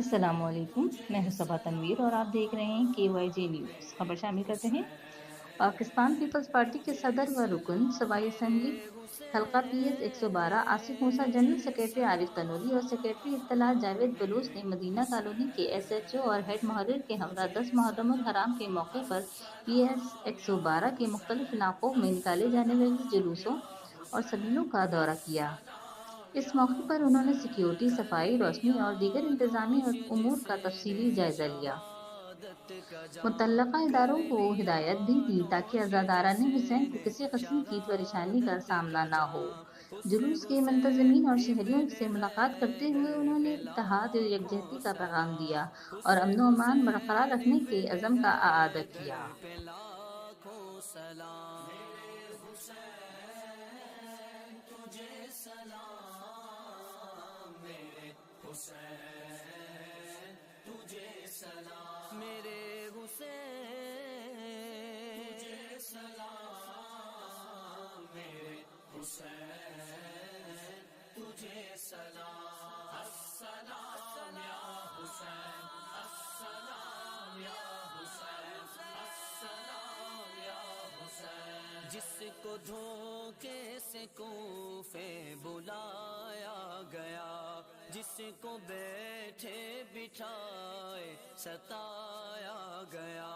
السلام علیکم، میں ہوں صبا تنویر اور آپ دیکھ رہے ہیں KYJ نیوز۔ خبر شامل کرتے ہیں۔ پاکستان پیپلز پارٹی کے صدر و رکن صوبائی اسمبلی حلقہ PS 112 آصف موسیٰ، جنرل سیکرٹری عارف تنوری اور سیکرٹری اطلاعات جاوید بلوچ نے مدینہ کالونی کے SHO اور ہیڈ محرر کے ہمراہ 10 محرم الحرام کے موقع پر PS 112 کے مختلف علاقوں میں نکالے جانے والے جلوسوں اور سبیلوں کا دورہ کیا۔ اس موقع پر انہوں نے سیکیورٹی، صفائی، روشنی اور دیگر انتظامی امور کا تفصیلی جائزہ لیا۔ متعلقہ اداروں کو ہدایت بھی دی تاکہ عزاداران حسین کو کسی قسم کی پریشانی کا سامنا نہ ہو۔ جلوس کے منتظمین اور شہریوں سے ملاقات کرتے ہوئے انہوں نے اتحاد و یکجہتی کا پیغام دیا اور امن و امان برقرار رکھنے کے عزم کا اعادہ کیا۔ میرے حسین تجھے سلام، میرے حسین تجھے سلام، السلام یا حسین، السلام یا حسین، السلام یا حسین۔ جس کو دھوکے سے کوفے بلایا گیا، جس کو بیٹھے بٹھائے ستایا گیا،